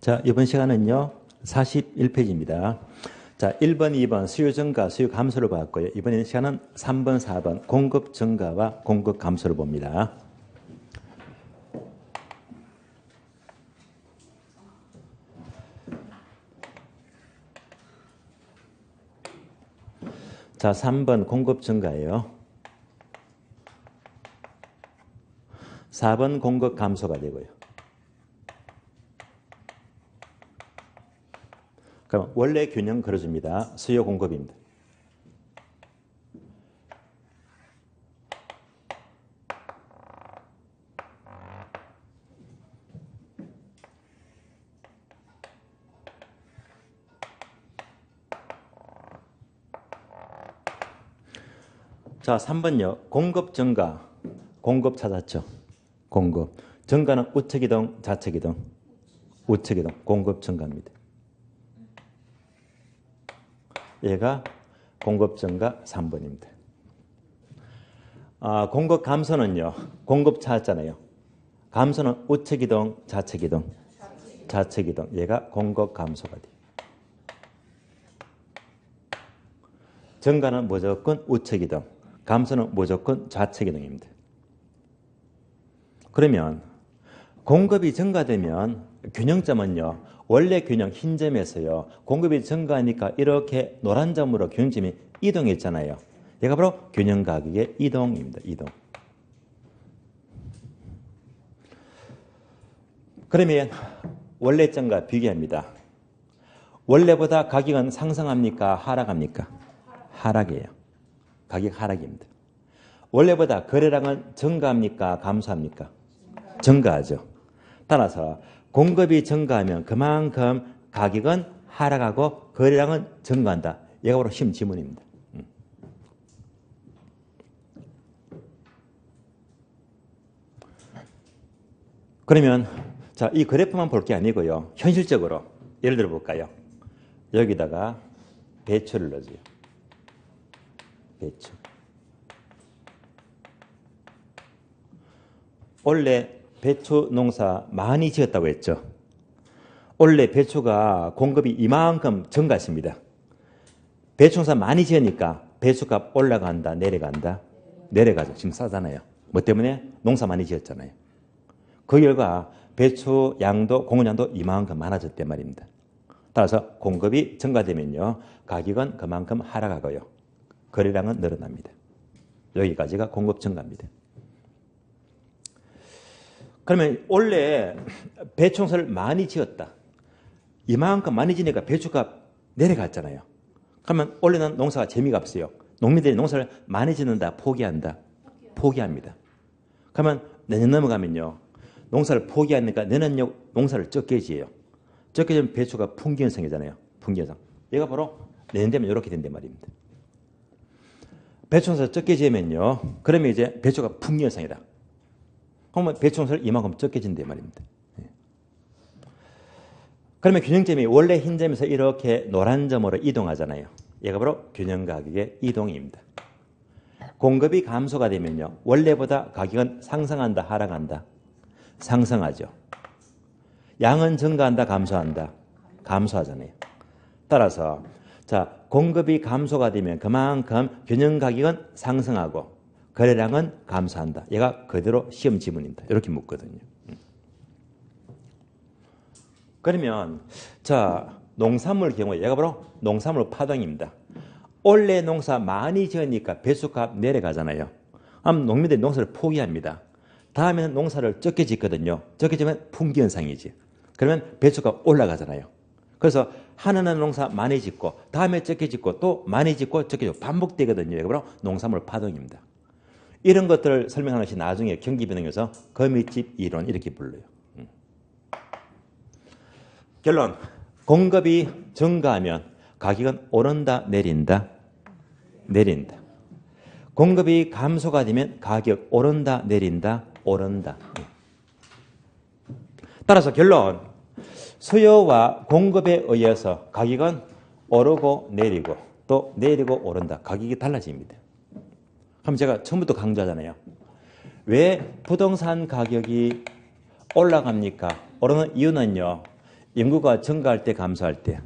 자, 이번 시간은요, 41페이지입니다. 자, 1번, 2번 수요 증가, 수요 감소를 봤고요. 이번 시간은 3번, 4번 공급 증가와 공급 감소를 봅니다. 자, 3번 공급 증가예요. 4번 공급 감소가 되고요. 그럼 원래 균형 그려줍니다. 수요 공급입니다. 자, 3번요. 공급 증가. 공급 찾았죠. 공급. 증가는 우측 이동, 좌측 이동. 우측 이동. 공급 증가입니다. 얘가 공급 증가 3번입니다. 공급 감소는요. 공급 찾았잖아요. 감소는 우측 이동, 좌측 이동. 좌측 이동. 얘가 공급 감소가 돼요. 증가는 무조건 우측 이동. 감소는 무조건 좌측 이동입니다. 그러면 공급이 증가되면 균형점은요. 원래 균형 흰 점에서요. 공급이 증가하니까 이렇게 노란 점으로 균형점이 이동했잖아요. 얘가 바로 균형 가격의 이동입니다. 이동. 그러면 원래 점과 비교합니다. 원래보다 가격은 상승합니까? 하락합니까? 하락이에요. 가격 하락입니다. 원래보다 거래량은 증가합니까? 감소합니까? 증가하죠. 따라서 공급이 증가하면 그만큼 가격은 하락하고 거래량은 증가한다. 얘가 바로 시험 지문입니다. 그러면 자, 이 그래프만 볼 게 아니고요. 현실적으로 예를 들어 볼까요? 여기다가 배추를 넣어줘요. 배추. 원래 배추 농사 많이 지었다고 했죠. 원래 배추가 공급이 이만큼 증가했습니다. 배추 농사 많이 지으니까 배추값 올라간다, 내려간다? 내려가죠. 지금 싸잖아요. 뭐 때문에? 농사 많이 지었잖아요. 그 결과 배추 양도, 공급량도 이만큼 많아졌단 말입니다. 따라서 공급이 증가되면요. 가격은 그만큼 하락하고요. 거래량은 늘어납니다. 여기까지가 공급 증가입니다. 그러면 원래 배추 농사를 많이 지었다. 이만큼 많이 지니까 배추값 내려갔잖아요. 그러면 원래는 농사가 재미가 없어요. 농민들이 농사를 많이 짓는다, 포기한다? 포기합니다. 그러면 내년 넘어가면요. 농사를 포기하니까 내년 농사를 적게 지어요. 적게 지으면 배추가 풍기현상이잖아요. 풍기현상. 얘가 바로 내년 되면 이렇게 된단 말입니다. 배추 농사를 적게 지으면요. 그러면 이제 배추가 풍기현상이다. 그러면 배추 농사를 이만큼 적게 진단 말입니다. 그러면 균형점이 원래 흰 점에서 이렇게 노란 점으로 이동하잖아요. 얘가 바로 균형 가격의 이동입니다. 공급이 감소가 되면요. 원래보다 가격은 상승한다, 하락한다? 상승하죠. 양은 증가한다, 감소한다? 감소하잖아요. 따라서 자, 공급이 감소가 되면 그만큼 균형 가격은 상승하고 거래량은 감소한다. 얘가 그대로 시험 지문입니다. 이렇게 묻거든요. 그러면 자, 농산물 경우에 얘가 바로 농산물 파동입니다. 원래 농사 많이 지으니까 배수값 내려가잖아요. 그럼 농민들이 농사를 포기합니다. 다음에는 농사를 적게 짓거든요. 적게 지면 풍기현상이지. 그러면 배수값 올라가잖아요. 그래서 하나는 농사 많이 짓고 다음에 적게 짓고 또 많이 짓고 적게 짓고 반복되거든요. 이게 바로 농산물 파동입니다. 이런 것들을 설명하는 것이 나중에 경기변동에서 거미집 이론 이렇게 불러요. 결론. 공급이 증가하면 가격은 오른다, 내린다? 내린다. 공급이 감소가 되면 가격 오른다, 내린다? 오른다. 따라서 결론. 수요와 공급에 의해서 가격은 오르고 내리고 또 내리고 오른다. 가격이 달라집니다. 그럼 제가 처음부터 강조하잖아요. 왜 부동산 가격이 올라갑니까? 오르는 이유는요. 인구가 증가할 때 감소할 때.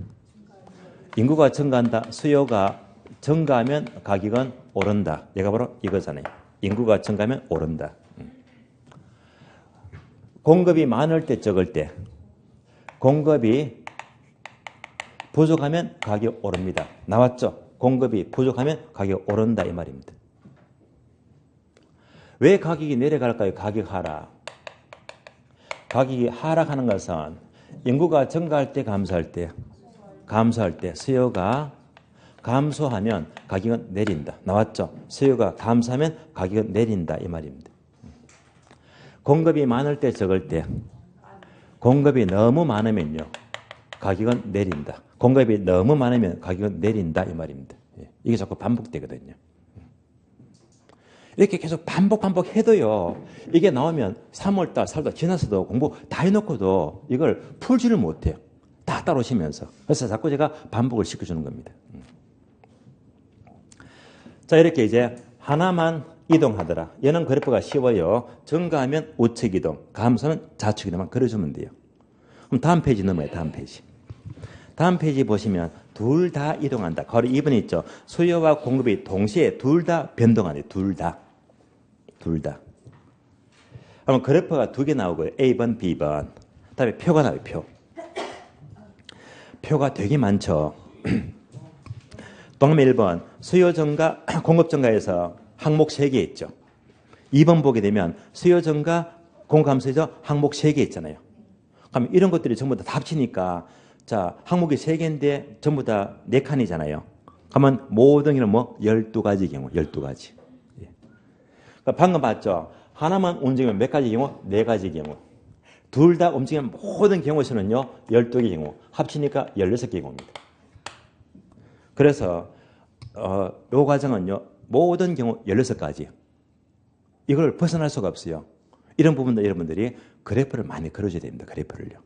인구가 증가한다. 수요가 증가하면 가격은 오른다. 얘가 바로 이거잖아요. 인구가 증가하면 오른다. 공급이 많을 때 적을 때. 공급이 부족하면 가격 오릅니다. 나왔죠? 공급이 부족하면 가격 오른다 이 말입니다. 왜 가격이 내려갈까요? 가격 하락. 가격이 하락하는 것은 인구가 증가할 때 감소할 때 수요가 감소하면 가격은 내린다. 나왔죠? 수요가 감소하면 가격은 내린다 이 말입니다. 공급이 많을 때 적을 때 공급이 너무 많으면요. 가격은 내린다. 공급이 너무 많으면 가격은 내린다 이 말입니다. 이게 자꾸 반복되거든요. 이렇게 계속 반복해도요. 이게 나오면 3월달, 4월달 지나서도 공부 다 해놓고도 이걸 풀지를 못해요. 다 따라오시면서. 그래서 자꾸 제가 반복을 시켜주는 겁니다. 자, 이렇게 이제 하나만 이동하더라. 얘는 그래프가 쉬워요. 증가하면 우측 이동, 감소는 좌측 이동만 그려주면 돼요. 그럼 다음 페이지 넘어요. 다음 페이지. 다음 페이지 보시면 둘 다 이동한다. 거리 2번 있죠. 수요와 공급이 동시에 둘 다 변동하네요. 둘 다. 그러면 그래프가 두 개 나오고요. A번, B번. 그다음에 표가 나와요. 표가 되게 많죠. 동그라미 1번 수요 증가, 공급 증가에서 항목 3개 있죠. 2번 보게 되면 수요 증가, 공급 감소에서 항목 3개 있잖아요. 그럼 이런 것들이 전부 다 합치니까 자, 항목이 3개인데 전부 다 4칸이잖아요. 그러면 모든 경우는 뭐 12가지 경우, 12가지. 예. 그러니까 방금 봤죠? 하나만 움직이면 몇 가지 경우? 4가지 경우. 둘 다 움직이는 모든 경우에서는요, 12개 경우. 합치니까 16개 경우입니다. 그래서, 요 과정은요, 모든 경우 16가지. 이걸 벗어날 수가 없어요. 이런 부분도 여러분들이 그래프를 많이 그려줘야 됩니다. 그래프를요.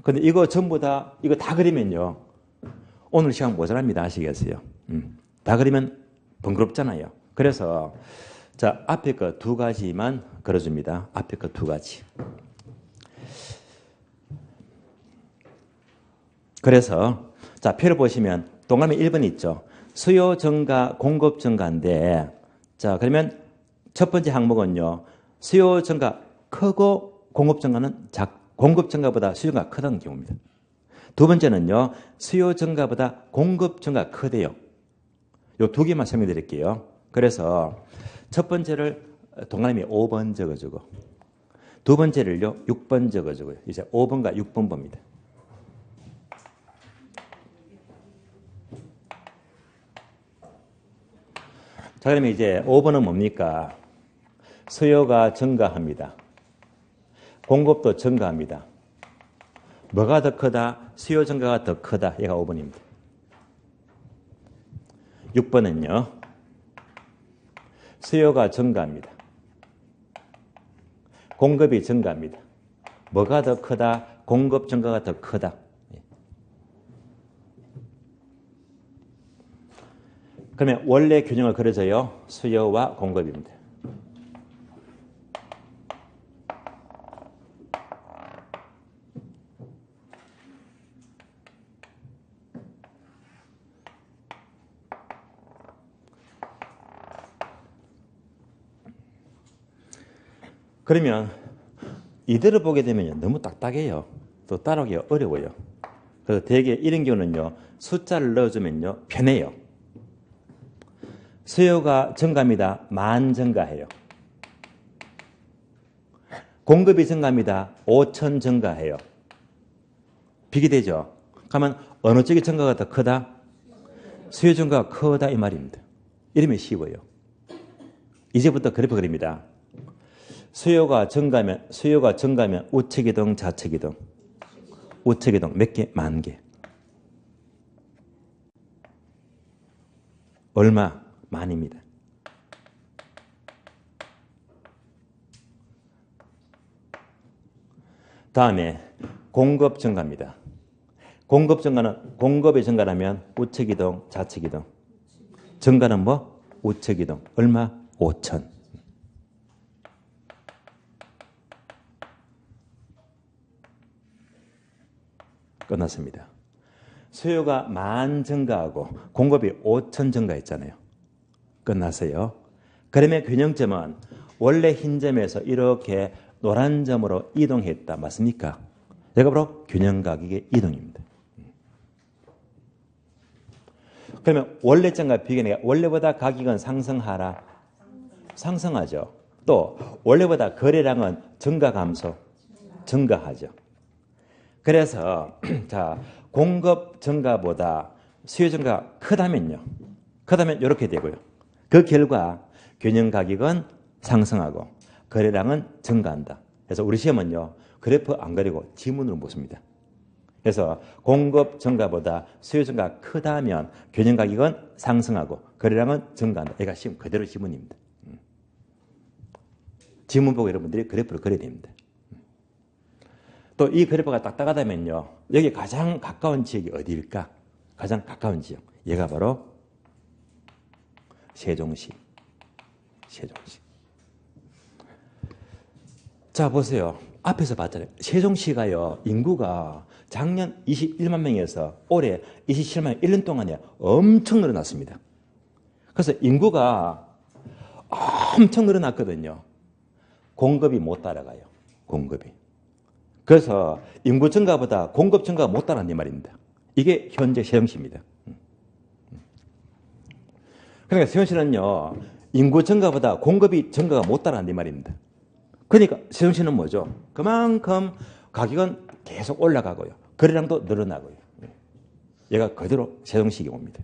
근데 이거 전부 다, 이거 다 그리면요, 오늘 시간 모자랍니다. 아시겠어요? 다 그리면 번거롭잖아요. 그래서, 자, 앞에 거 2가지만 그려줍니다. 앞에 거 2가지. 그래서, 자, 표를 보시면, 동그라미 1번 있죠. 수요 증가, 공급 증가인데, 자, 그러면 첫 번째 항목은요, 수요 증가 크고 공급 증가는 공급 증가보다 수요가 크다는 경우입니다. 두 번째는요, 수요 증가보다 공급 증가 크대요. 요 2개만 설명해 드릴게요. 그래서 첫 번째를 동그라미 5번 적어주고, 두 번째를요, 6번 적어주고요. 이제 5번과 6번 봅니다. 자, 그러면 이제 5번은 뭡니까? 수요가 증가합니다. 공급도 증가합니다. 뭐가 더 크다? 수요 증가가 더 크다. 얘가 5번입니다. 6번은요. 수요가 증가합니다. 공급이 증가합니다. 뭐가 더 크다? 공급 증가가 더 크다. 그러면 원래 균형을 그려줘요. 수요와 공급입니다. 그러면 이대로 보게 되면 너무 딱딱해요. 또 따라오기가 어려워요. 그래서 대개 이런 경우는요, 숫자를 넣어주면요, 편해요. 수요가 증가합니다. 10,000 증가해요. 공급이 증가합니다. 5,000 증가해요. 비교되죠? 그러면 어느 쪽이 증가가 더 크다? 수요 증가가 크다 이 말입니다. 이러면 쉬워요. 이제부터 그래프 그립니다. 수요가 증가하면 우측 이동, 좌측 이동. 우측 이동 몇 개? 10,000개. 얼마? 만입니다. 다음에 공급 증가입니다. 공급 증가는 공급이 증가하면 우측 이동, 좌측 이동. 증가는 뭐? 우측 이동. 얼마? 5,000. 끝났습니다. 수요가 10,000 증가하고 공급이 5,000 증가했잖아요. 끝났어요. 그러면 균형점은 원래 흰 점에서 이렇게 노란 점으로 이동했다. 맞습니까? 여기가 바로 균형 가격의 이동입니다. 그러면 원래 점과 비교하니까 원래보다 가격은 상승하라? 상승하죠. 또 원래보다 거래량은 증가 감소? 증가하죠. 그래서 자, 공급 증가보다 수요 증가가 크다면요. 크다면 이렇게 되고요. 그 결과 균형 가격은 상승하고 거래량은 증가한다. 그래서 우리 시험은요. 그래프 안 그리고 지문으로 묻습니다. 그래서 공급 증가보다 수요 증가가 크다면 균형 가격은 상승하고 거래량은 증가한다. 얘가 시험 그대로 지문입니다. 지문 보고 여러분들이 그래프를 그려야 됩니다. 또 이 그래프가 딱딱하다면요. 여기 가장 가까운 지역이 어디일까? 가장 가까운 지역. 얘가 바로 세종시. 세종시. 자, 보세요. 앞에서 봤잖아요. 세종시가요. 인구가 작년 21만 명에서 올해 27만 명 1년 동안에 엄청 늘어났습니다. 그래서 인구가 엄청 늘어났거든요. 공급이 못 따라가요. 공급이. 그래서 인구 증가보다 공급 증가가 못 따라간단 말입니다. 이게 현재 세종시입니다. 그러니까 세종시는요. 인구 증가보다 공급이 증가가 못 따라간단 말입니다. 그러니까 세종시는 뭐죠? 그만큼 가격은 계속 올라가고요. 거래량도 늘어나고요. 얘가 그대로 세종시 경우입니다.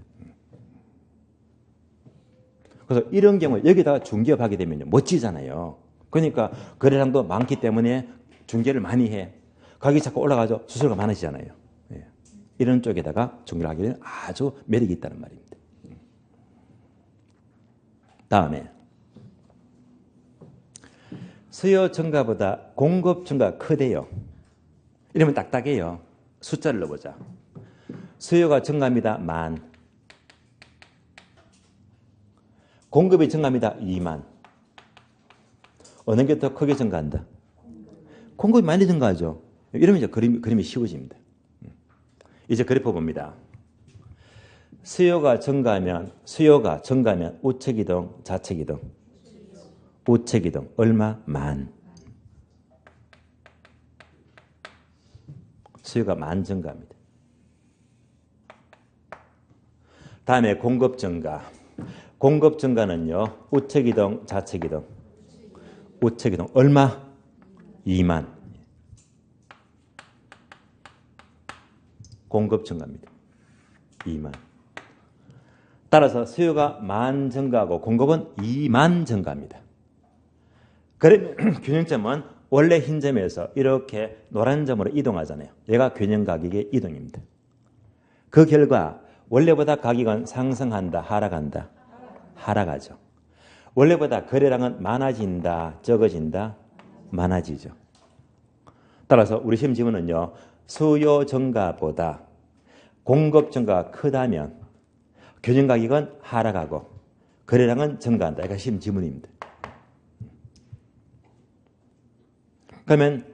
그래서 이런 경우에 여기다가 중개업하게 되면 멋지잖아요. 그러니까 거래량도 많기 때문에 중개를 많이 해. 가격이 자꾸 올라가죠. 수수료가 많아지잖아요. 이런 쪽에다가 중개를 하게 되면 아주 매력이 있다는 말입니다. 다음에 수요 증가보다 공급 증가가 크대요. 이러면 딱딱해요. 숫자를 넣어보자. 수요가 증가합니다. 10,000. 공급이 증가합니다. 20,000. 어느 게 더 크게 증가한다? 공급이 많이 증가하죠. 이러면 이제 그림이 쉬워집니다. 이제 그래프 봅니다. 수요가 증가하면 우측이동, 좌측이동. 우측이동 얼마? 10,000. 수요가 10,000 증가합니다. 다음에 공급 증가. 공급 증가는요. 우측이동, 좌측이동. 우측이동 얼마? 20,000. 공급 증가입니다. 20,000. 따라서 수요가 10,000 증가하고 공급은 20,000 증가합니다. 그러면 균형점은 원래 흰 점에서 이렇게 노란 점으로 이동하잖아요. 얘가 균형 가격의 이동입니다. 그 결과 원래보다 가격은 상승한다, 하락한다? 하락하죠. 원래보다 거래량은 많아진다, 적어진다? 많아지죠. 따라서 우리 시험 지문은요. 수요 증가보다 공급 증가가 크다면 균형 가격은 하락하고 거래량은 증가한다. 이게 시험 지문입니다. 그러면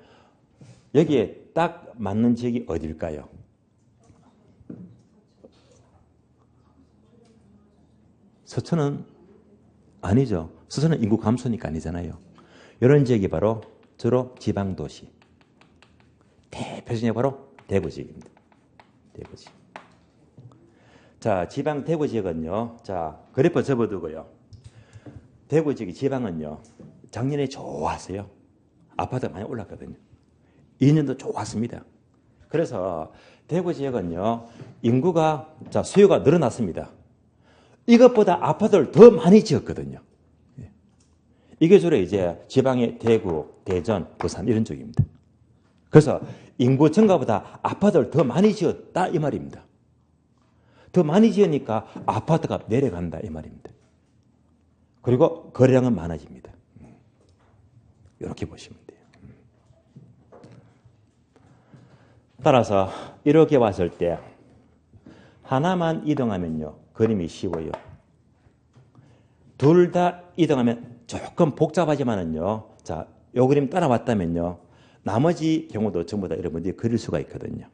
여기에 딱 맞는 지역이 어딜까요? 서천은 아니죠. 서천은 인구 감소니까 아니잖아요. 이런 지역이 바로 주로 지방도시. 대표적인 바로 대구 지역입니다. 대구 지역. 자, 지방 대구 지역은요. 자, 그래프 접어두고요. 대구 지역의 지방은요. 작년에 좋았어요. 아파트가 많이 올랐거든요. 2년도 좋았습니다. 그래서 대구 지역은요. 인구가 자, 수요가 늘어났습니다. 이것보다 아파트를 더 많이 지었거든요. 이게 주로 이제 지방의 대구, 대전, 부산 이런 쪽입니다. 그래서 인구 증가보다 아파트를 더 많이 지었다 이 말입니다. 더 많이 지으니까 아파트 값 내려간다 이 말입니다. 그리고 거래량은 많아집니다. 이렇게 보시면 돼요. 따라서 이렇게 봤을 때 하나만 이동하면요. 그림이 쉬워요. 둘 다 이동하면 조금 복잡하지만은요. 자, 요 그림 따라왔다면요. 나머지 경우도 전부 다 여러분들이 그릴 수가 있거든요.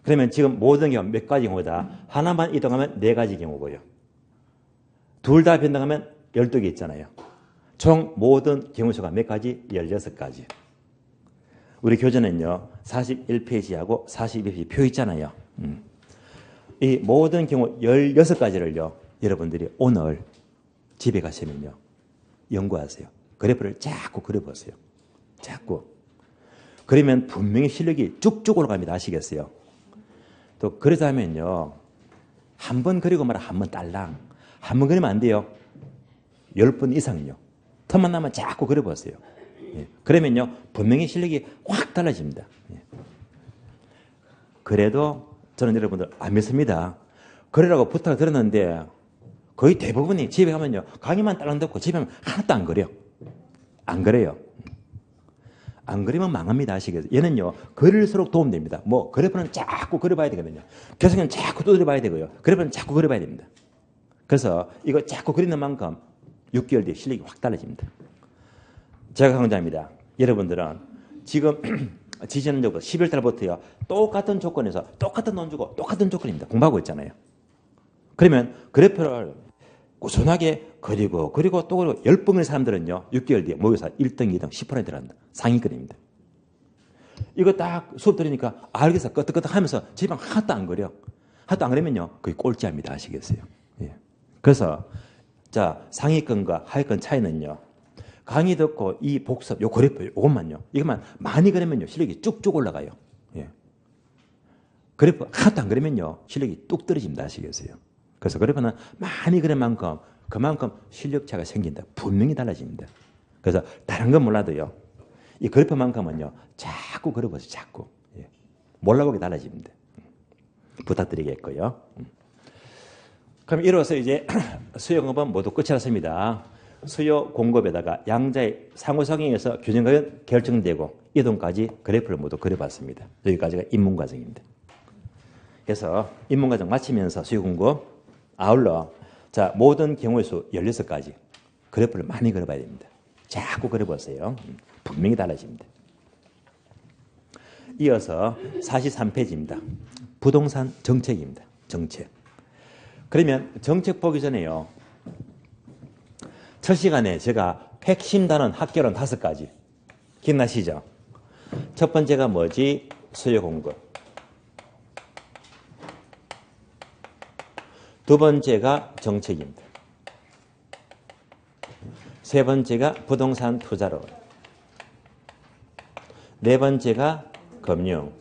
그러면 지금 모든 경우 몇 가지 경우다? 하나만 이동하면 4가지 경우고요. 둘 다 변동하면 12개 있잖아요. 총 모든 경우수가 몇 가지? 16가지. 우리 교재는요, 41페이지하고 42페이지 표 있잖아요. 이 모든 경우 16가지를요, 여러분들이 오늘 집에 가시면요, 연구하세요. 그래프를 자꾸 그려보세요. 자꾸. 그러면 분명히 실력이 쭉쭉 올라갑니다. 아시겠어요? 또 그러자면요, 한 번 그리고 말아 한 번 딸랑. 한 번 그리면 안 돼요. 10번 이상요. 틈만 나면 자꾸 그려보세요. 예. 그러면요, 분명히 실력이 확 달라집니다. 예. 그래도 저는 여러분들 안 믿습니다. 그러라고 부탁을 드렸는데 거의 대부분이 집에 가면요, 강의만 딸랑 듣고 집에 가면 하나도 안 그려. 안 그래요. 안 그리면 망합니다. 아시겠어요? 얘는요, 그릴수록 도움됩니다. 뭐, 그래프는 자꾸 그려봐야 되거든요. 계속은 자꾸 두드려봐야 되고요. 그래프는 자꾸 그려봐야 됩니다. 그래서 이거 자꾸 그리는 만큼 6개월 뒤에 실력이 확 달라집니다. 제가 강좌입니다. 여러분들은 지금 지지난주부터 12월 달부터요, 똑같은 조건에서 똑같은 돈 주고 똑같은 조건입니다. 공부하고 있잖아요. 그러면 그래프를 꾸준하게 그리고 또 그리고 10번의 사람들은요, 6개월 뒤에 모의고사 1등, 2등, 10% 들어간다. 상위권입니다. 이거 딱 수업 들으니까 알겠어. 끄떡끄떡 하면서 집에 하나도 안 그려. 하나도 안 그리면요, 거의 꼴찌합니다. 아시겠어요? 예. 그래서 자, 상위권과 하위권 차이는요, 강의 듣고 이 복습, 요 그래프, 요것만요, 이것만 많이 그리면요, 실력이 쭉쭉 올라가요. 예. 그래프 하나도 안 그리면요, 실력이 뚝 떨어집니다. 아시겠어요? 그래서 그래프는 많이 그린 만큼 그만큼 실력 차가 생긴다. 분명히 달라집니다. 그래서 다른 건 몰라도요, 이 그래프만큼은요, 자꾸 그려보세요. 자꾸. 예. 몰라보게 달라집니다. 부탁드리겠고요. 그럼 이로써 이제 수요 공급은 모두 끝이 났습니다. 수요 공급에다가 양자의 상호작용에서 균형이 결정되고 이동까지 그래프를 모두 그려봤습니다. 여기까지가 입문과정입니다. 그래서 입문과정 마치면서 수요 공급 아울러 자, 모든 경우의 수 16가지 그래프를 많이 그려봐야 됩니다. 자꾸 그려보세요. 분명히 달라집니다. 이어서 43페이지입니다. 부동산 정책입니다. 정책. 그러면 정책 보기 전에요, 첫 시간에 제가 핵심 단원 합계론 5가지 기억나시죠? 첫 번째가 뭐지? 수요 공급. 두 번째가 정책입니다. 세 번째가 부동산 투자론. 네 번째가 금융.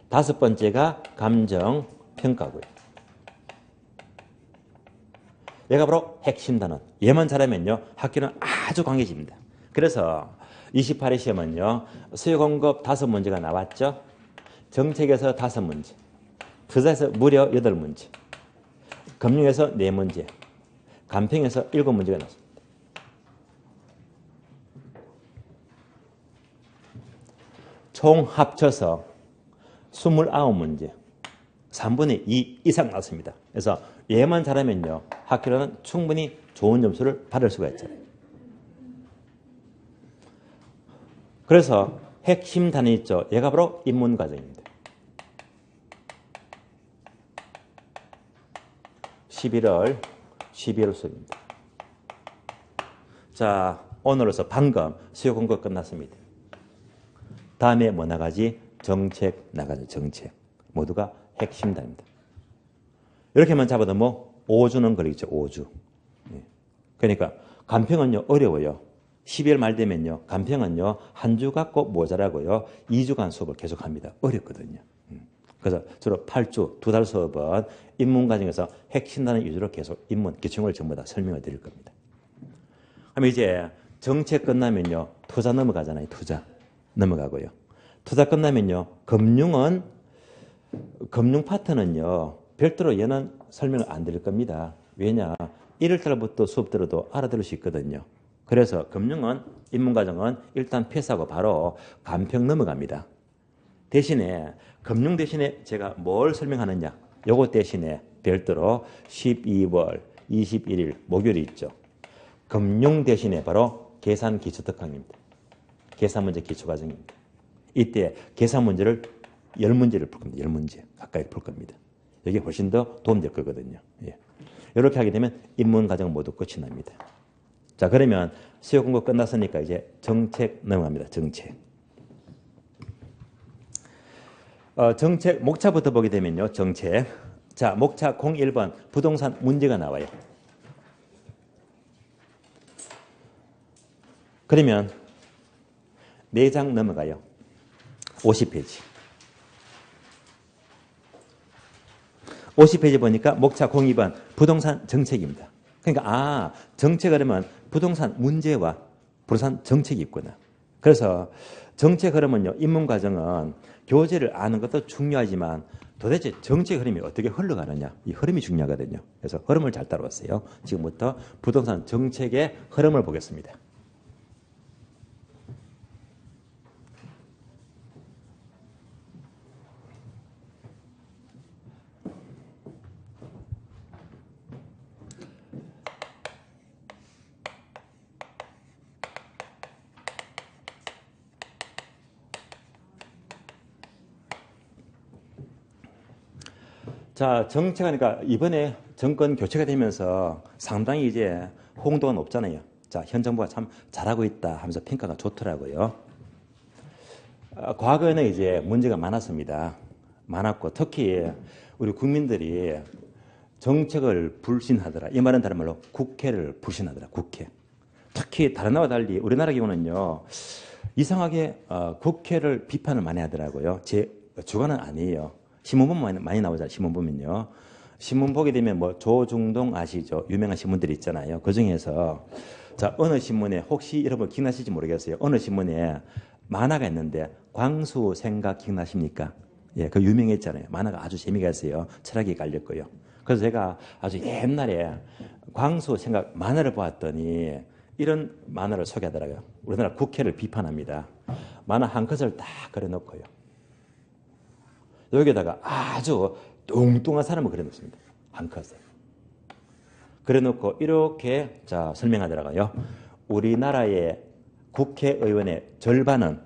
다섯 번째가 감정 평가고요. 얘가 바로 핵심 단원. 얘만 잘하면요, 학교는 아주 강해집니다. 그래서 28회 시험은요, 수요 공급 5문제가 나왔죠. 정책에서 5문제. 투자에서 무려 8문제. 금융에서 4문제. 감평에서 7문제가 나왔습니다. 총 합쳐서 29문제. 3분의 2 이상 나왔습니다. 그래서 얘만 잘하면요, 학교는 충분히 좋은 점수를 받을 수가 있잖아요. 그래서 핵심 단위 있죠. 얘가 바로 입문과정입니다. 11월, 12월 수업입니다. 자, 오늘로서 방금 수요 공급 끝났습니다. 다음에 뭐 나가지? 정책 나가죠. 정책. 모두가 핵심 단위입니다. 이렇게만 잡아도 뭐 5주는 걸리겠죠. 5주. 그러니까 간평은요, 어려워요. 12월 말 되면요, 간평은요, 한 주 갖고 모자라고요, 2주간 수업을 계속합니다. 어렵거든요. 그래서 주로 8주, 2달 수업은 입문 과정에서 핵심 단위 위주로 계속 입문, 기초를 전부 다 설명을 드릴 겁니다. 그럼 이제 정책 끝나면요, 투자 넘어가잖아요. 투자 넘어가고요. 투자 끝나면요, 금융 파트는요, 별도로 얘는 설명을 안 드릴 겁니다. 왜냐? 1월 달부터 수업 들어도 알아들을 수 있거든요. 그래서 금융은, 입문과정은 일단 패스하고 바로 간평 넘어갑니다. 대신에, 금융 대신에 제가 뭘 설명하느냐? 요거 대신에 별도로 12월 21일 목요일이 있죠. 금융 대신에 바로 계산 기초 특강입니다. 계산 문제 기초 과정입니다. 이때 계산 문제를 10문제를 풀 겁니다. 10문제 가까이 풀 겁니다. 이게 훨씬 더 도움될 거거든요. 예. 이렇게 하게 되면 인문 과정 모두 끝이 납니다. 자, 그러면 수요 공부 끝났으니까 이제 정책 넘어갑니다. 정책. 정책 목차부터 보게 되면요. 정책. 자, 목차 01번 부동산 문제가 나와요. 그러면 4장 넘어가요. 50페이지. 50페이지 보니까 목차 02번 부동산 정책입니다. 그러니까 정책 그러면 부동산 문제와 부동산 정책이 있구나. 그래서 정책 흐름은요. 인문 과정은 교재를 아는 것도 중요하지만 도대체 정책 흐름이 어떻게 흘러가느냐. 이 흐름이 중요하거든요. 그래서 흐름을 잘 따라왔어요. 지금부터 부동산 정책의 흐름을 보겠습니다. 자, 정책하니까 이번에 정권 교체가 되면서 상당히 이제 호응도가 높잖아요. 자, 현 정부가 참 잘하고 있다 하면서 평가가 좋더라고요. 과거에는 이제 문제가 많았습니다. 많았고 특히 우리 국민들이 정책을 불신하더라. 이 말은 다른 말로 국회를 불신하더라. 국회. 특히 다른 나라와 달리 우리나라 경우는요. 이상하게 국회를 비판을 많이 하더라고요. 제 주관은 아니에요. 신문 보면 많이 나오잖아요. 신문 보면요. 신문 보게 되면 뭐 조중동 아시죠? 유명한 신문들이 있잖아요. 그 중에서 자, 어느 신문에 혹시 여러분 기억나실지 모르겠어요. 어느 신문에 만화가 있는데 광수 생각 기억나십니까? 예, 그 유명했잖아요. 만화가 아주 재미가 있어요. 철학이 깔렸고요. 그래서 제가 아주 옛날에 광수 생각 만화를 보았더니 이런 만화를 소개하더라고요. 우리나라 국회를 비판합니다. 만화 한 컷을 딱 그려놓고요. 여기다가 아주 뚱뚱한 사람을 그려놓습니다. 한 컷에. 그려놓고 이렇게 자 설명하더라고요. 우리나라의 국회의원의 절반은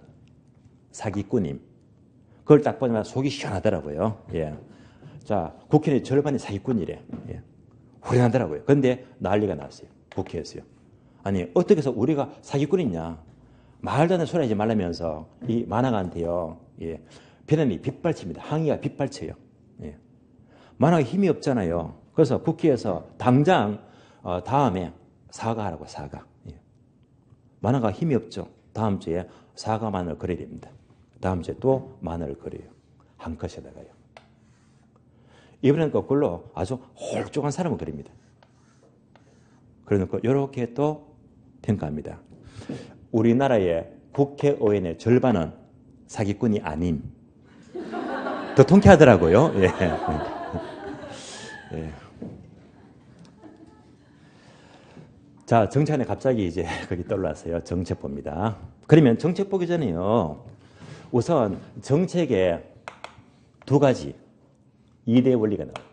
사기꾼임. 그걸 딱 보니까 속이 시원하더라고요. 예. 자, 국회의 절반이 사기꾼이래. 예. 후련하더라고요. 그런데 난리가 났어요. 국회에서요. 아니, 어떻게 해서 우리가 사기꾼이냐. 말도 안 되는 소리 하지 말라면서 이 만화가한테요. 예. 비난이 빗발칩니다. 항의가 빗발쳐요. 예. 만화가 힘이 없잖아요. 그래서 국회에서 당장 다음에 사과하라고 사과. 예. 만화가 힘이 없죠. 다음 주에 사과만을 그려야 됩니다. 다음 주에 또 만화를 그려요. 한 컷에다가요. 이번에는 거꾸로 아주 홀쭉한 사람을 그립니다. 그래놓고 이렇게 또 평가합니다. 우리나라의 국회의원의 절반은 사기꾼이 아님. 더 통쾌하더라고요. 예. 예. 자, 정책안에 갑자기 이제 거기 떠올랐어요. 정책 봅니다. 그러면 정책 보기 전에요. 우선 정책에 두 가지 2대 원리가 나와요.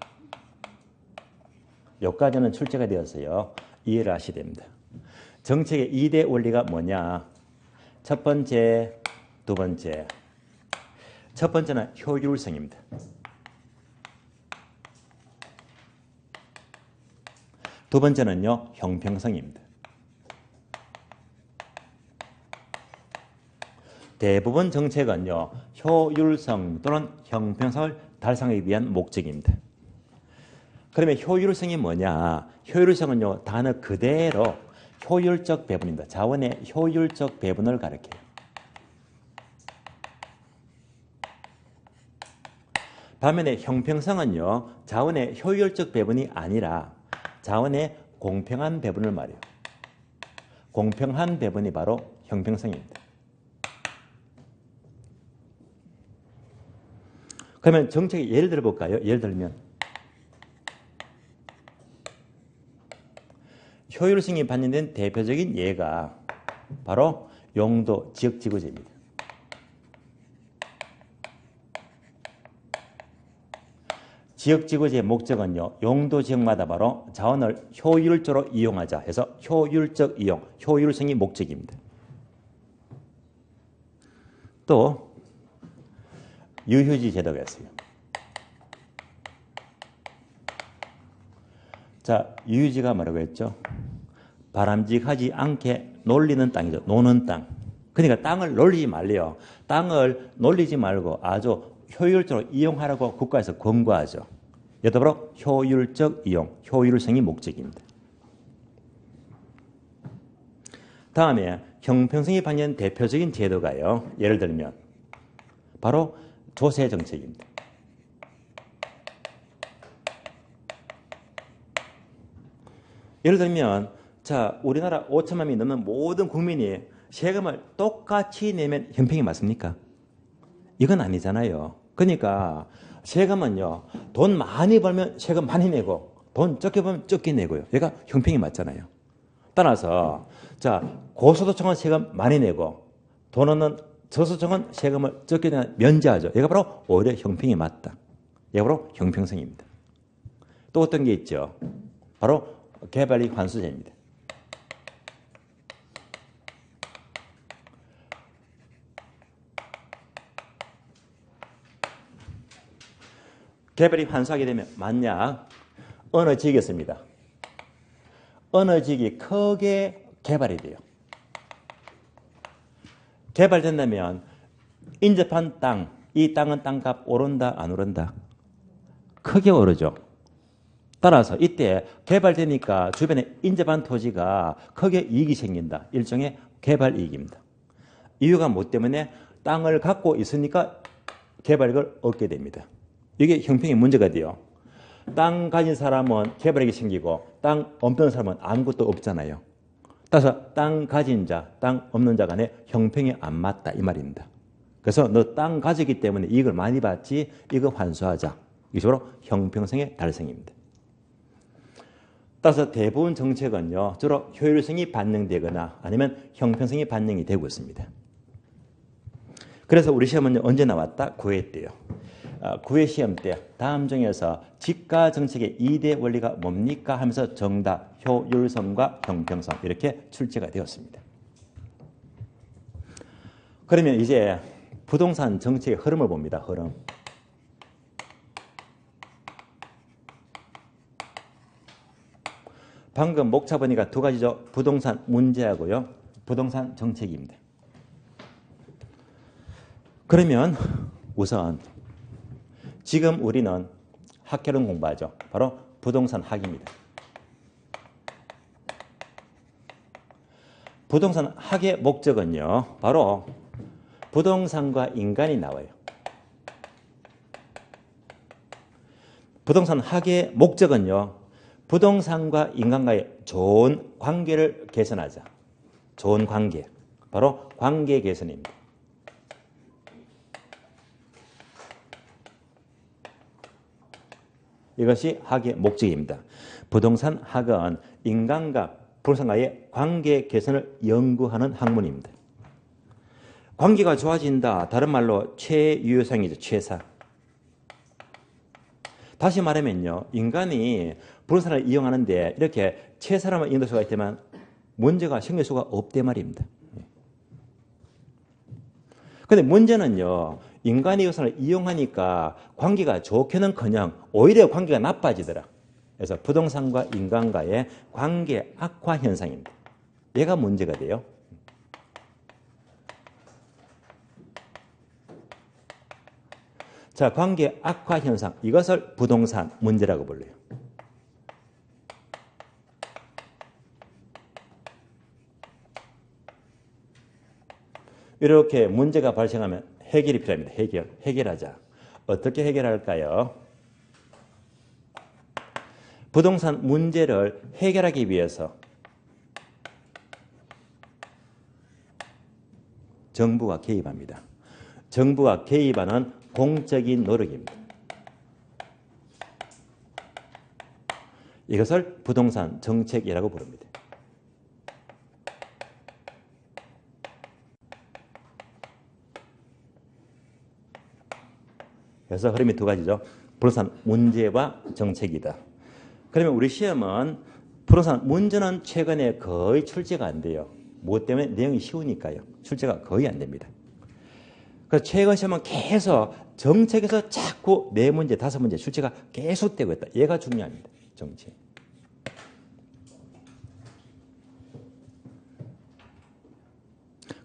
여기까지는 출제가 되었어요. 이해를 하셔야 됩니다. 정책의 2대 원리가 뭐냐? 첫 번째, 두 번째. 첫 번째는 효율성입니다. 두 번째는요, 형평성입니다. 대부분 정책은요, 효율성 또는 형평성을 달성하기 위한 목적입니다. 그러면 효율성이 뭐냐? 효율성은요, 단어 그대로 효율적 배분입니다. 자원의 효율적 배분을 가리켜요. 반면에 형평성은요, 자원의 효율적 배분이 아니라 자원의 공평한 배분을 말해요. 공평한 배분이 바로 형평성입니다. 그러면 정책의 예를 들어볼까요? 예를 들면 효율성이 반영된 대표적인 예가 바로 용도 지역지구제입니다. 지역지구제의 목적은요, 용도 지역마다 바로 자원을 효율적으로 이용하자 해서 효율적 이용, 효율성이 목적입니다. 또 유휴지 제도가 있어요. 자, 유휴지가 뭐라고 했죠? 바람직하지 않게 놀리는 땅이죠. 노는 땅. 그러니까 땅을 놀리지 말래요. 땅을 놀리지 말고 아주 효율적으로 이용하라고 국가에서 권고하죠. 이것도 바로 효율적 이용, 효율성이 목적입니다. 다음에 형평성이 반영된 대표적인 제도가요. 예를 들면 바로 조세정책입니다. 예를 들면 자, 우리나라 5천만 명이 넘는 모든 국민이 세금을 똑같이 내면 형평이 맞습니까? 이건 아니잖아요. 그러니까 세금은요. 돈 많이 벌면 세금 많이 내고 돈 적게 벌면 적게 내고요. 얘가 형평이 맞잖아요. 따라서 자, 고소득층은 세금 많이 내고 돈 없는 저소득층은 세금을 적게 내는 면제하죠. 얘가 바로 오히려 형평이 맞다. 얘가 바로 형평성입니다. 또 어떤 게 있죠? 바로 개발이익 환수제입니다. 개발이익 환수하게 되면 만약 어느 지역이었습니다. 어느 지역이 크게 개발이 돼요. 개발된다면 인접한 땅, 이 땅은 땅값 오른다 안 오른다? 크게 오르죠. 따라서 이때 개발되니까 주변에 인접한 토지가 크게 이익이 생긴다. 일종의 개발이익입니다. 이유가 뭐 때문에 땅을 갖고 있으니까 개발이익을 얻게 됩니다. 이게 형평의 문제가 돼요. 땅 가진 사람은 개발이익이 생기고 땅 없는 사람은 아무것도 없잖아요. 따라서 땅 가진 자, 땅 없는 자 간에 형평이 안 맞다 이 말입니다. 그래서 너 땅 가지기 때문에 이익을 많이 받지 이거 환수하자. 이게 바로 형평성의 달성입니다. 따라서 대부분 정책은요. 주로 효율성이 반영되거나 아니면 형평성이 반영이 되고 있습니다. 그래서 우리 시험은 언제 나왔다? 9회 때요. 9회 시험 때 다음 중에서 집가 정책의 2대 원리가 뭡니까? 하면서 정답, 효율성과 형평성 이렇게 출제가 되었습니다. 그러면 이제 부동산 정책의 흐름을 봅니다. 흐름. 방금 목차 보니까 두 가지죠. 부동산 문제하고요. 부동산 정책입니다. 그러면 우선 지금 우리는 학교를 공부하죠. 바로 부동산 학입니다. 부동산 학의 목적은요. 바로 부동산과 인간이 나와요. 부동산 학의 목적은요. 부동산과 인간과의 좋은 관계를 개선하자. 좋은 관계. 바로 관계 개선입니다. 이것이 학의 목적입니다. 부동산 학은 인간과 부동산과의 관계 개선을 연구하는 학문입니다. 관계가 좋아진다. 다른 말로 최유효성이죠. 최사. 다시 말하면요. 인간이 부동산을 이용하는데 이렇게 최사람을 이용할 수가 있지만 문제가 생길 수가 없대 말입니다. 그런데 문제는요. 인간이 이것을 이용하니까 관계가 좋게는커녕 오히려 관계가 나빠지더라. 그래서 부동산과 인간과의 관계 악화 현상입니다. 얘가 문제가 돼요. 자, 관계 악화 현상. 이것을 부동산 문제라고 불러요. 이렇게 문제가 발생하면 해결이 필요합니다. 해결하자. 어떻게 해결할까요? 부동산 문제를 해결하기 위해서 정부가 개입합니다. 정부가 개입하는 공적인 노력입니다. 이것을 부동산 정책이라고 부릅니다. 그래서 흐름이 두 가지죠. 부동산 문제와 정책이다. 그러면 우리 시험은 부동산 문제는 최근에 거의 출제가 안 돼요. 무엇 때문에? 내용이 쉬우니까요. 출제가 거의 안 됩니다. 그래서 최근 시험은 계속 정책에서 자꾸 4문제, 5문제 출제가 계속되고 있다. 얘가 중요합니다. 정책.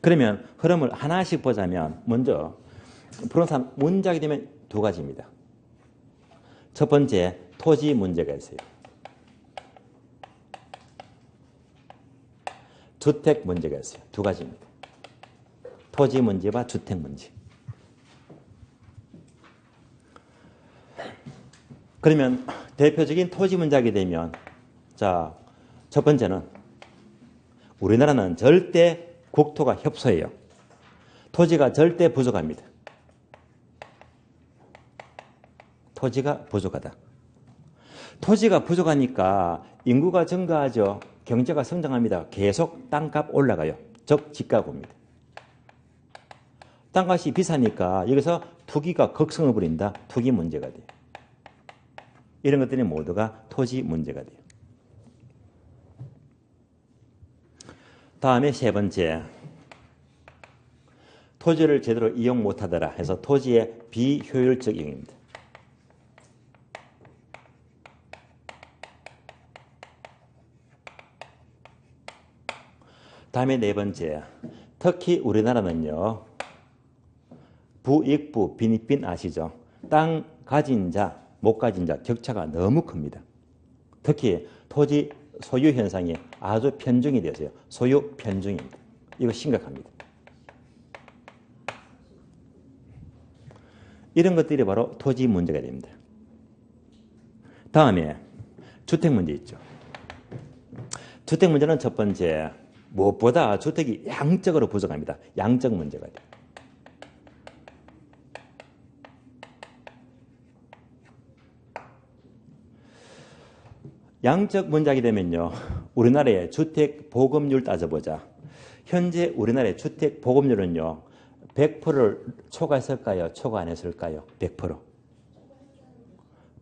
그러면 흐름을 하나씩 보자면 먼저 부동산 문제하게 되면 2가지입니다. 첫 번째, 토지 문제가 있어요. 주택 문제가 있어요. 2가지입니다. 토지 문제와 주택 문제. 그러면 대표적인 토지 문제하게 되면 자, 첫 번째는 우리나라는 절대 국토가 협소해요. 토지가 절대 부족합니다. 토지가 부족하다. 토지가 부족하니까 인구가 증가하죠. 경제가 성장합니다. 계속 땅값 올라가요. 즉 집값 옵니다. 땅값이 비싸니까 여기서 투기가 극성을 부린다. 투기 문제가 돼요. 이런 것들이 모두가 토지 문제가 돼요. 다음에 3번째, 토지를 제대로 이용 못하더라 해서 토지의 비효율적 이용입니다. 다음에 4번째, 특히 우리나라는요, 부익부, 빈익빈 아시죠? 땅 가진 자, 못 가진 자 격차가 너무 큽니다. 특히 토지 소유 현상이 아주 편중이 되어서요. 소유 편중입니다. 이거 심각합니다. 이런 것들이 바로 토지 문제가 됩니다. 다음에 주택 문제 있죠. 주택 문제는 첫 번째, 무엇보다 주택이 양적으로 부족합니다. 양적 문제가 돼요. 양적 문제하게 되면요. 우리나라의 주택 보급률 따져보자. 현재 우리나라의 주택 보급률은요. 100%를 초과했을까요? 초과 안 했을까요? 100%.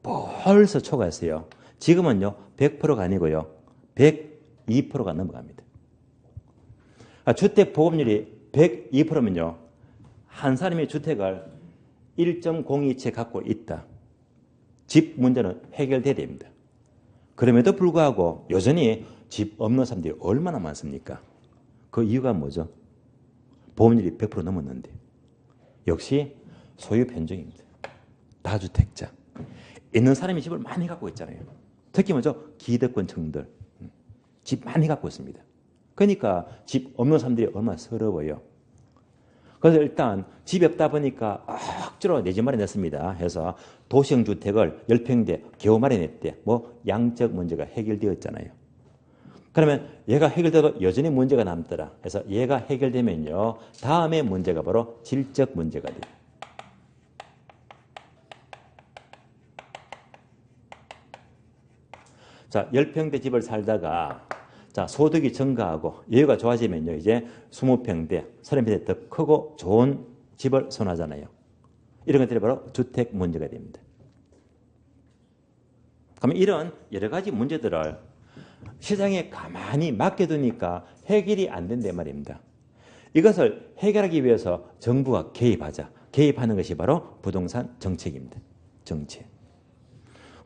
벌써 초과했어요. 지금은요. 100%가 아니고요. 102%가 넘어갑니다. 주택 보급률이 102%면요. 한 사람이 주택을 1.02채 갖고 있다. 집 문제는 해결돼야 됩니다. 그럼에도 불구하고 여전히 집 없는 사람들이 얼마나 많습니까? 그 이유가 뭐죠? 보험률이 100% 넘었는데. 역시 소유 편중입니다. 다주택자. 있는 사람이 집을 많이 갖고 있잖아요. 특히 먼저 기득권층들. 집 많이 갖고 있습니다. 그러니까 집 없는 사람들이 얼마나 서러워요. 그래서 일단 집이 없다 보니까 억지로 내 집 마련했습니다. 해서 도시형 주택을 10평대 겨우 마련했대. 뭐 양적 문제가 해결되었잖아요. 그러면 얘가 해결돼도 여전히 문제가 남더라. 그래서 얘가 해결되면요. 다음에 문제가 바로 질적 문제가 돼요. 자, 10평대 집을 살다가 자, 소득이 증가하고 여유가 좋아지면요. 이제 20평대, 30평대 더 크고 좋은 집을 선호하잖아요. 이런 것들이 바로 주택 문제가 됩니다. 그러면 이런 여러 가지 문제들을 시장에 가만히 맡겨두니까 해결이 안 된단 말입니다. 이것을 해결하기 위해서 정부가 개입하자. 개입하는 것이 바로 부동산 정책입니다. 정책.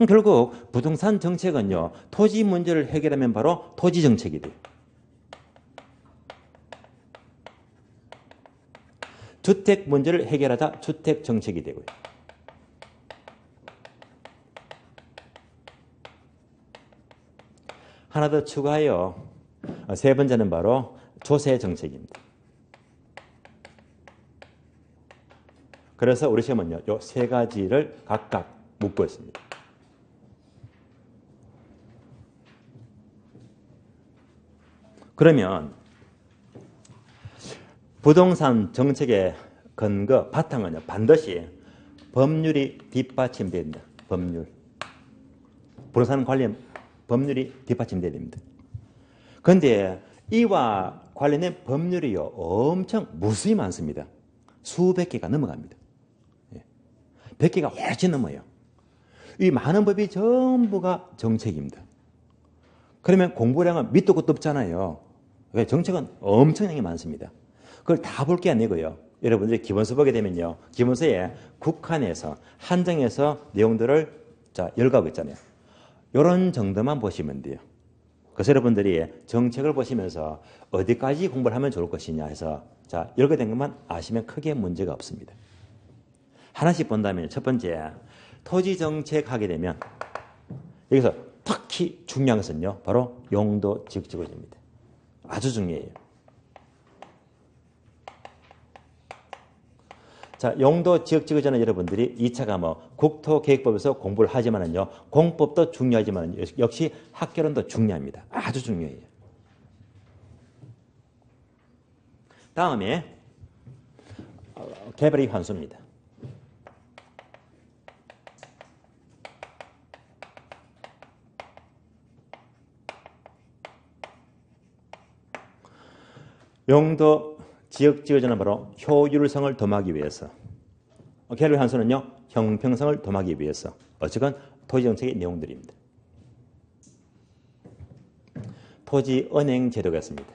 결국 부동산 정책은요. 토지 문제를 해결하면 바로 토지 정책이 돼요. 주택 문제를 해결하자 주택 정책이 되고요. 하나 더 추가해요. 3번째는 바로 조세 정책입니다. 그래서 우리 시험은요. 이 3가지를 각각 묻고 있습니다. 그러면 부동산 정책의 근거, 바탕은요. 반드시 법률이 뒷받침된다. 법률. 부동산 관련 법률이 뒷받침돼야 됩니다. 그런데 이와 관련된 법률이요. 엄청 무수히 많습니다. 수백 개가 넘어갑니다. 100개가 훨씬 넘어요. 이 많은 법이 전부가 정책입니다. 그러면 공부량은 밑도 끝도 없잖아요. 정책은 엄청나게 많습니다. 그걸 다 볼 게 아니고요. 여러분들이 기본서 보게 되면요. 기본서에 국한에서 한정해서 내용들을 자, 열거하고 있잖아요. 이런 정도만 보시면 돼요. 그래서 여러분들이 정책을 보시면서 어디까지 공부를 하면 좋을 것이냐 해서 자, 열거된 것만 아시면 크게 문제가 없습니다. 하나씩 본다면 첫 번째, 토지 정책 하게 되면 여기서 특히 중요한 것은요. 바로 용도 지역지구제입니다. 아주 중요해요. 자, 용도 지역지구제는 여러분들이 2차 과목 국토계획법에서 공부를 하지만은요. 공법도 중요하지만 역시 학개론도 중요합니다. 아주 중요해요. 다음에 개발의 환수입니다. 용도 지역지구제는 바로 효율성을 도모하기 위해서, 개발 환수는요 형평성을 도모하기 위해서 어쨌건 토지정책의 내용들입니다. 토지은행제도가 있습니다.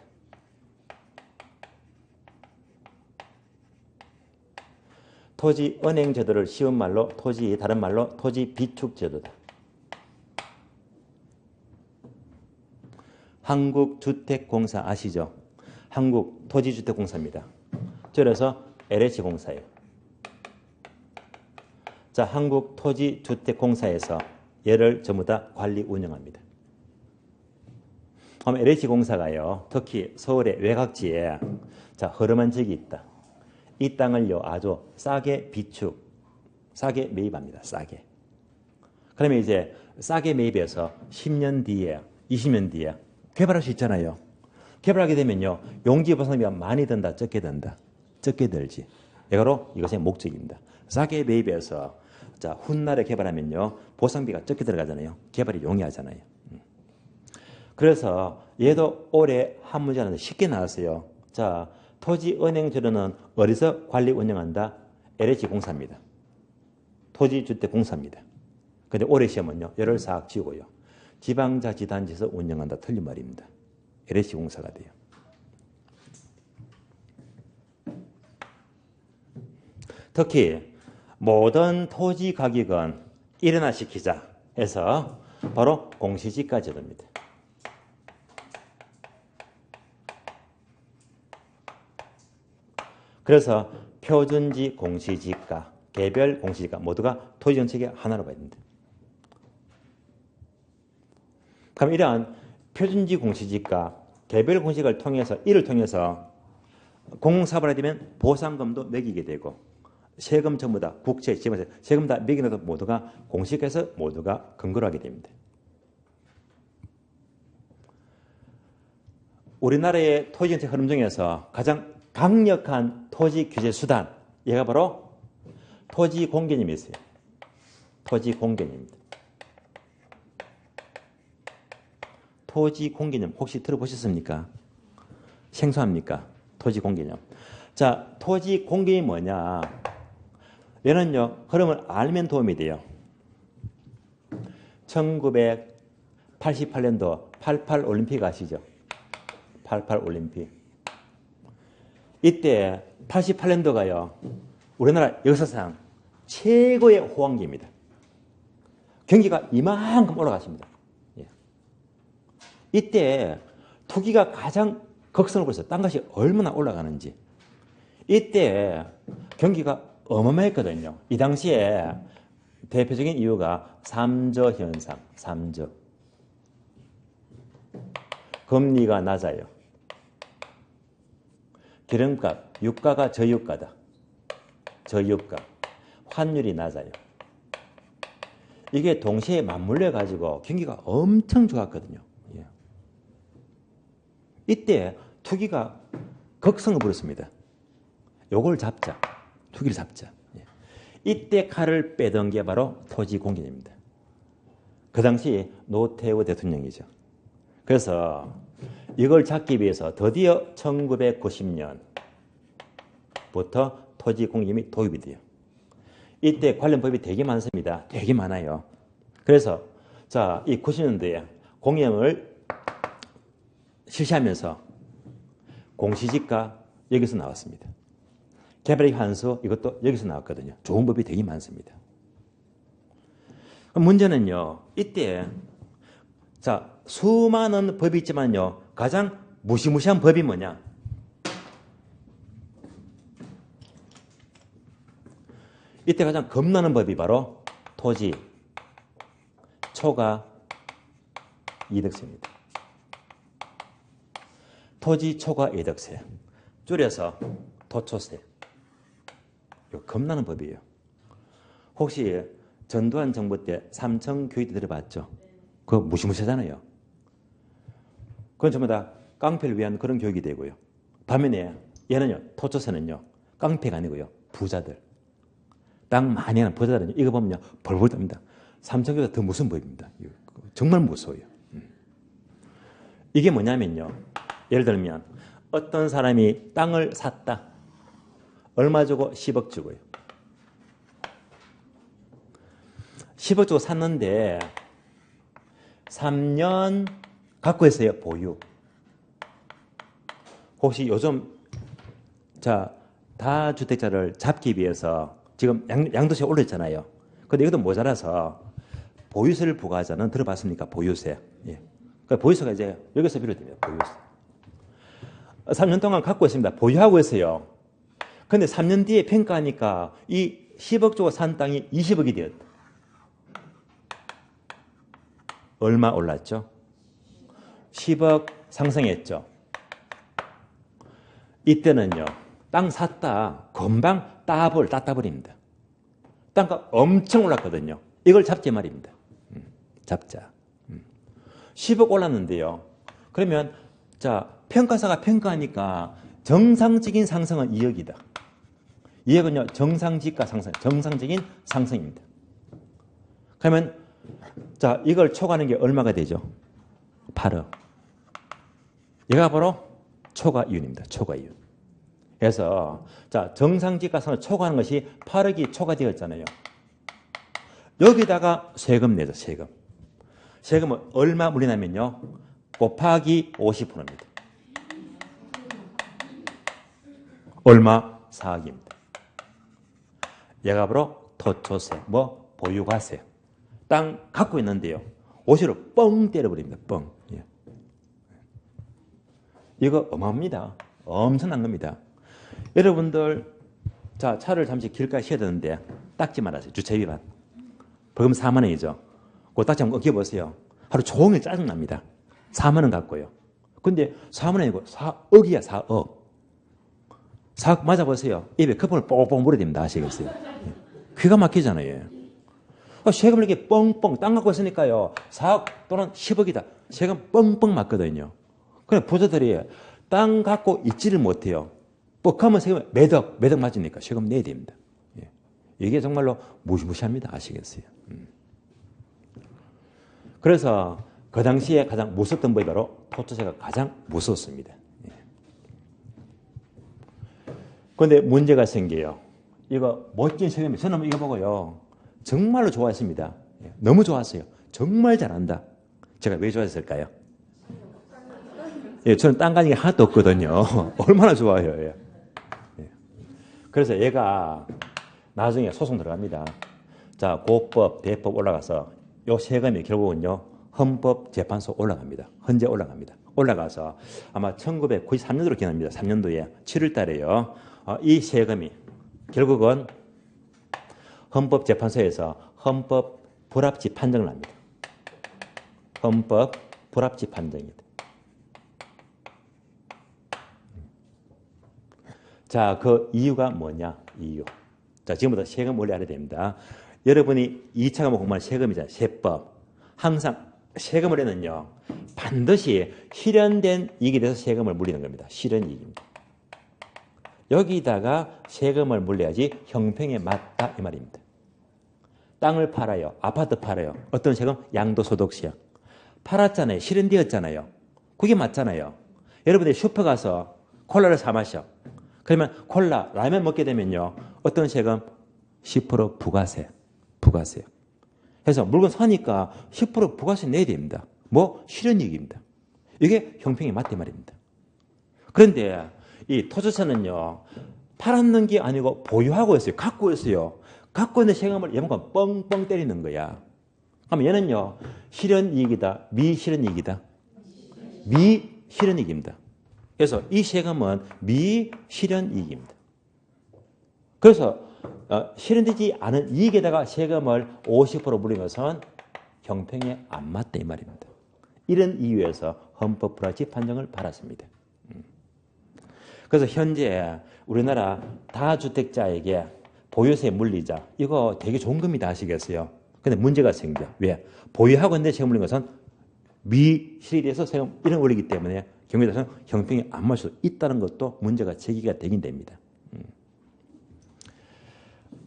토지은행제도를 쉬운 말로 다른 말로 토지비축제도다. 한국주택공사 아시죠? 한국토지주택공사입니다. 줄여서 LH공사예요. 자, 한국토지주택공사에서 얘를 전부 다 관리 운영합니다. 그럼 LH공사가요, 특히 서울의 외곽지에 자, 허름한 지역이 있다. 이 땅을요, 아주 싸게 싸게 매입합니다. 싸게. 그러면 이제 싸게 매입해서 10년 뒤에, 20년 뒤에 개발할 수 있잖아요. 개발하게 되면요, 용지 보상비가 많이 든다, 적게 든다. 적게 들지. 이거로 이것의 목적입니다. 싸게 매입해서 자, 훗날에 개발하면요, 보상비가 적게 들어가잖아요. 개발이 용이하잖아요. 그래서 얘도 올해 한 문제는 쉽게 나왔어요. 자, 토지은행제도는 어디서 관리 운영한다? LH공사입니다. 토지주택공사입니다. 근데 올해 시험은요, 얘를 싹 지우고요. 지방자치단체에서 운영한다. 틀린 말입니다. LH공사가 돼요. 특히 모든 토지 가격은 일어나시키자 해서 바로 공시지가 제도입니다. 그래서 표준지 공시지가, 개별 공시지가 모두가 토지정책의 하나로 봐야 됩니다. 그럼 이러한 표준지 공시지가, 개별 공시지가를 통해서 이를 통해서 공사업을 하게 되면 보상금도 매기게 되고 세금 전부 다 국채, 지방세, 세금 다 매기는 것도 모두가 공시지가에서 모두가 근거로 하게 됩니다. 우리나라의 토지정책 흐름 중에서 가장 강력한 토지 규제 수단, 얘가 바로 토지 공개념이 있어요. 토지 공개념입니다. 토지 공개념 혹시 들어보셨습니까? 생소합니까? 토지 공개념. 자, 토지 공개념이 뭐냐? 얘는요, 흐름을 알면 도움이 돼요. 1988년도 88 올림픽 아시죠? 88 올림픽. 이때 88년도가요, 우리나라 역사상 최고의 호황기입니다. 경기가 이만큼 올라갔습니다. 예. 이때 투기가 가장 극성을 보였어요. 땅값이 얼마나 올라가는지. 이때 경기가 어마어마했거든요. 이 당시에 대표적인 이유가 삼저 현상, 삼저. 금리가 낮아요. 기름값, 유가가 저유가다. 저유가. 환율이 낮아요. 이게 동시에 맞물려 가지고 경기가 엄청 좋았거든요. 예. 이때 투기가 극성을 부렸습니다. 요걸 잡자. 투기를 잡자. 예. 이때 칼을 빼던 게 바로 토지 공개념입니다. 그 당시 노태우 대통령이죠. 그래서 이걸 잡기 위해서 드디어 1990년부터 토지 공개념이 도입이 돼요. 이때 관련 법이 되게 많습니다. 되게 많아요. 그래서 자, 이 90년도에 공개념을 실시하면서 공시지가 여기서 나왔습니다. 개별의 환수 이것도 여기서 나왔거든요. 좋은 법이 되게 많습니다. 문제는요. 이때 자 수많은 법이 있지만요. 가장 무시무시한 법이 뭐냐? 이때 가장 겁나는 법이 바로 토지, 초과, 이득세입니다. 토지, 초과, 이득세. 줄여서 토초세. 이거 겁나는 법이에요. 혹시 전두환 정부 때 삼청교육 들어봤죠? 그거 무시무시하잖아요. 그건 전부 다 깡패를 위한 그런 교육이 되고요. 반면에 얘는요, 토초세는요, 깡패가 아니고요, 부자들. 땅 많이 하는 부자들은요, 이거 보면요, 벌벌 떱니다. 삼청교육보다 더 무서운 법입니다. 정말 무서워요. 이게 뭐냐면요, 예를 들면 어떤 사람이 땅을 샀다. 얼마 주고? 10억 주고요. 10억 주고 샀는데 3년 갖고 있어요. 보유. 혹시 요즘 다주택자를 잡기 위해서 지금 양도세 올렸잖아요. 근데 이것도 모자라서 보유세를 부과하자는 들어봤습니까? 보유세. 예. 그러니까 보유세가 이제 여기서 비롯됩니다. 보유세. 3년 동안 갖고 있습니다. 보유하고 있어요. 근데 3년 뒤에 평가하니까 이 10억 주고 산 땅이 20억이 되었다. 얼마 올랐죠? 10억 상승했죠. 이때는요. 땅 샀다. 금방 따버립니다. 땅값 엄청 올랐거든요. 이걸 잡지 말입니다. 잡자. 10억 올랐는데요. 그러면 평가사가 평가하니까 정상적인 상승은 2억이다. 2억은요. 정상지가 상승, 정상적인 상승입니다. 그러면 이걸 초과하는 게 얼마가 되죠? 8억. 얘가 바로 초과이윤입니다. 초과이윤. 그래서 정상지가 상승을 초과하는 것이 8억이 초과되었잖아요. 여기다가 세금 내죠. 세금. 세금은 얼마 물리냐면요. 곱하기 50%입니다. 얼마? 4억입니다. 얘가 바로 토초세, 보유과세. 땅 갖고 있는데요. 50으로 뻥 때려버립니다. 뻥. 예. 이거 어마어마합니다. 엄청난 겁니다. 여러분들 차를 잠시 길가에 세워야 되는데 닦지 말아세요. 주차 위반. 벌금 4만 원이죠. 그 닦지 한번 어겨보세요. 하루 종일 짜증납니다. 4만 원 갖고요. 근데 4만 원이고 4억이야. 4억. 4억 맞아보세요. 입에 거품을 뽕뽕 물어야 됩니다. 아시겠어요? 예. 귀가 막히잖아요. 세금을 이렇게 뻥뻥 땅 갖고 있으니까요. 4억 또는 10억이다. 세금 뻥뻥 맞거든요. 그래 부자들이 땅 갖고 있지를 못해요. 뻑하면 세금 매덕 맞으니까 세금 내야 됩니다. 예. 이게 정말로 무시무시합니다. 아시겠어요? 그래서 그 당시에 가장 무섭던 법이 바로 토초세가 가장 무서웠습니다. 예. 그런데 문제가 생겨요. 이거 멋진 세금이 저는 이거 보고요. 정말로 좋아했습니다. 예. 너무 좋았어요. 정말 잘한다. 제가 왜 좋아했을까요? 예, 저는 땅 가진 게 하나도 없거든요. 얼마나 좋아요. 예. 그래서 얘가 나중에 소송 들어갑니다. 고법, 대법 올라가서 요 세금이 결국은요, 헌법재판소 올라갑니다. 헌재 올라갑니다. 올라가서 아마 1993년도로 기억납니다. 3년도에 7월 달에요. 이 세금이 결국은 헌법재판소에서 헌법 불합치 판정을 합니다. 헌법 불합치 판정입니다. 그 이유가 뭐냐? 이유. 지금부터 세금 원리 알아야 됩니다. 여러분이 2차 과목 공부하는 세금이잖아요. 세법. 항상 세금 원리는요. 반드시 실현된 이익에 대해서 세금을 물리는 겁니다. 실현이익입니다. 여기다가 세금을 물려야지 형평에 맞다 이 말입니다. 땅을 팔아요. 아파트 팔아요. 어떤 세금? 양도소득세. 팔았잖아요. 실현되었잖아요. 그게 맞잖아요. 여러분들이 슈퍼 가서 콜라를 사 마셔. 그러면 콜라, 라면 먹게 되면요. 어떤 세금? 10% 부가세. 부가세. 그래서 물건 사니까 10% 부가세 내야 됩니다. 실현이익입니다. 이게 형평에 맞대 말입니다. 그런데 이 토지세는요. 팔았는 게 아니고 보유하고 있어요. 갖고 있어요. 갖고 있는 세금을 얘만큼 뻥뻥 때리는 거야. 그럼 얘는요, 실현이익이다, 미실현이익이다? 미실현이익입니다. 그래서 이 세금은 미실현이익입니다. 그래서 실현되지 않은 이익에다가 세금을 50% 물린 것은 형평에 안 맞다 이 말입니다. 이런 이유에서 헌법 불합치 판정을 받았습니다. 그래서 현재 우리나라 다주택자에게 보유세 물리자 이거 되게 좋은 겁니다. 아시겠어요? 근데 문제가 생겨. 왜? 보유하고 있는데 세금 물린 것은 미실현에서 세금 이런 올리기 때문에 경우에 따라서 형평이 안 맞을 수 있다는 것도 문제가 제기가 되긴 됩니다.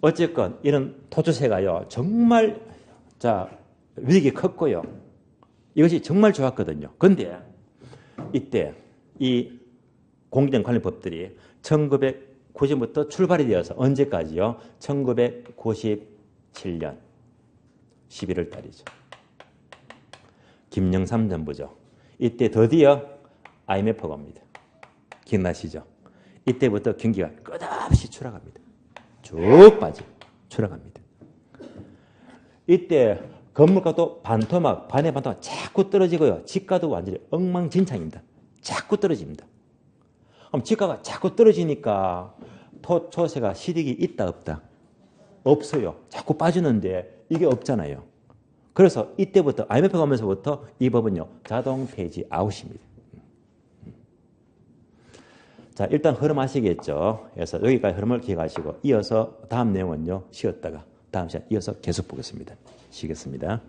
어쨌건 이런 토지세가요 정말 위력이 컸고요. 이것이 정말 좋았거든요. 그런데 이때 이 공정관리법들이 1990부터 출발이 되어서 언제까지요? 1997년 11월 달이죠. 김영삼 정부죠. 이때 드디어 IMF가 옵니다. 기억나시죠? 이때부터 경기가 끝없이 추락합니다. 쭉 추락합니다. 이때 건물가도 반토막, 반의 반토막 자꾸 떨어지고요. 집가도 완전히 엉망진창입니다. 자꾸 떨어집니다. 그럼 집가가 자꾸 떨어지니까 토초세가 실익이 있다 없다? 없어요. 자꾸 빠지는데 이게 없잖아요. 그래서 이때부터 IMF가 오면서부터 이 법은요. 자동 폐지 아웃입니다. 자, 일단 흐름 아시겠죠? 그래서 여기까지 흐름을 기억하시고 이어서 다음 내용은요. 쉬었다가 다음 시간에 이어서 계속 보겠습니다. 쉬겠습니다.